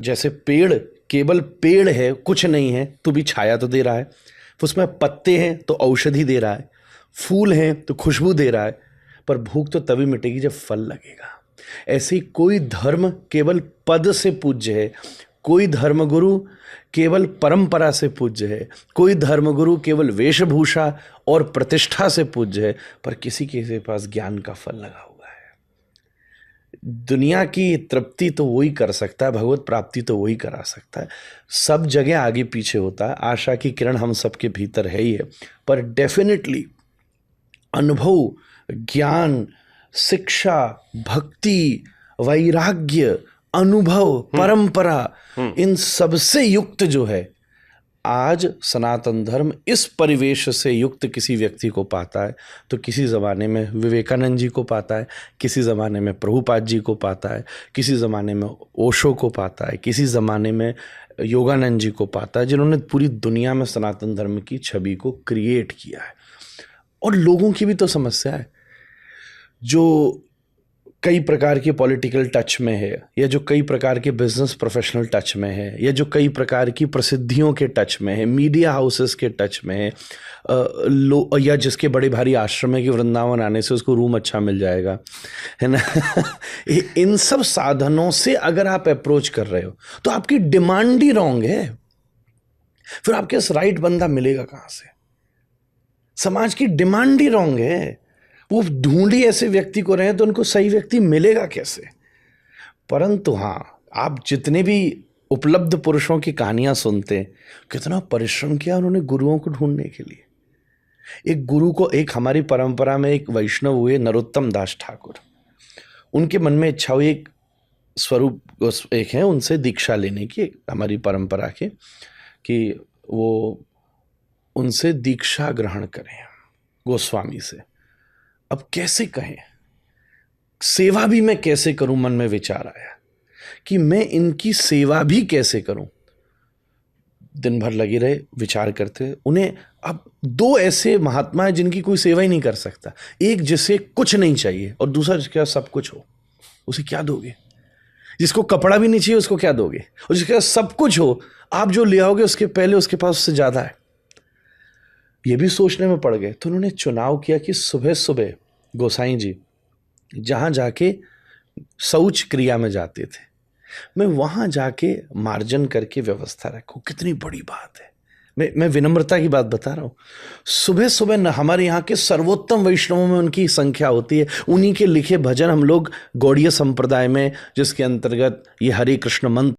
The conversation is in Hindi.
जैसे पेड़ केवल पेड़ है, कुछ नहीं है, तो भी छाया तो दे रहा है। उसमें पत्ते हैं तो औषधि दे रहा है, फूल हैं तो खुशबू दे रहा है। पर भूख तो तभी मिटेगी जब फल लगेगा। ऐसे ही कोई धर्म केवल पद से पूज्य है, कोई धर्मगुरु केवल परंपरा से पूज्य है, कोई धर्मगुरु केवल वेशभूषा और प्रतिष्ठा से पूज्य है, पर किसी के पास ज्ञान का फल लगा हुआ है। दुनिया की तृप्ति तो वही कर सकता है, भगवत प्राप्ति तो वही करा सकता है। सब जगह आगे पीछे होता है, आशा की किरण हम सबके भीतर है ही है, पर डेफिनेटली अनुभव, ज्ञान, शिक्षा, भक्ति, वैराग्य, अनुभव, परंपरा, इन सबसे युक्त जो है आज सनातन धर्म इस परिवेश से युक्त किसी व्यक्ति को पाता है तो किसी ज़माने में विवेकानंद जी को पाता है, किसी ज़माने में प्रभुपाद जी को पाता है, किसी ज़माने में ओशो को पाता है, किसी ज़माने में योगानंद जी को पाता है, जिन्होंने पूरी दुनिया में सनातन धर्म की छवि को क्रिएट किया है। और लोगों की भी तो समस्या है, जो कई प्रकार के पॉलिटिकल टच में है, या जो कई प्रकार के बिजनेस प्रोफेशनल टच में है, या जो कई प्रकार की प्रसिद्धियों के टच में है, मीडिया हाउसेस के टच में है, या जिसके बड़े भारी आश्रम है कि वृंदावन आने से उसको रूम अच्छा मिल जाएगा, है ना। इन सब साधनों से अगर आप अप्रोच कर रहे हो तो आपकी डिमांड ही रॉन्ग है। फिर आपके इस राइट बंदा मिलेगा कहाँ से? समाज की डिमांड ही रॉन्ग है। वो ढूंढी ऐसे व्यक्ति को रहे तो उनको सही व्यक्ति मिलेगा कैसे? परंतु हाँ, आप जितने भी उपलब्ध पुरुषों की कहानियां सुनते हैं, कितना परिश्रम किया उन्होंने गुरुओं को ढूंढने के लिए। एक गुरु को, एक हमारी परंपरा में एक वैष्णव हुए नरोत्तम दास ठाकुर, उनके मन में इच्छा हुई एक स्वरूप एक है उनसे दीक्षा लेने की, हमारी परंपरा के, कि वो उनसे दीक्षा ग्रहण करें गोस्वामी से। अब कैसे कहें, सेवा भी मैं कैसे करूं, मन में विचार आया कि मैं इनकी सेवा भी कैसे करूं। दिन भर लगे रहे विचार करते। उन्हें अब दो ऐसे महात्मा हैं जिनकी कोई सेवा ही नहीं कर सकता, एक जिसे कुछ नहीं चाहिए और दूसरा जिसके पास सब कुछ हो। उसे क्या दोगे? जिसको कपड़ा भी नहीं चाहिए उसको क्या दोगे? और जिसके पास सब कुछ हो, आप जो ले आओगे उसके पहले उसके पास उससे ज्यादा है। ये भी सोचने में पड़ गए। तो उन्होंने चुनाव किया कि सुबह सुबह गोसाई जी जहाँ जाके शौच क्रिया में जाते थे, मैं वहाँ जाके मार्जन करके व्यवस्था रखूँ। कितनी बड़ी बात है। मैं विनम्रता की बात बता रहा हूँ। सुबह सुबह हमारे यहाँ के सर्वोत्तम वैष्णवों में उनकी संख्या होती है। उन्हीं के लिखे भजन हम लोग गौड़ीय संप्रदाय में, जिसके अंतर्गत ये हरे कृष्ण मंत्र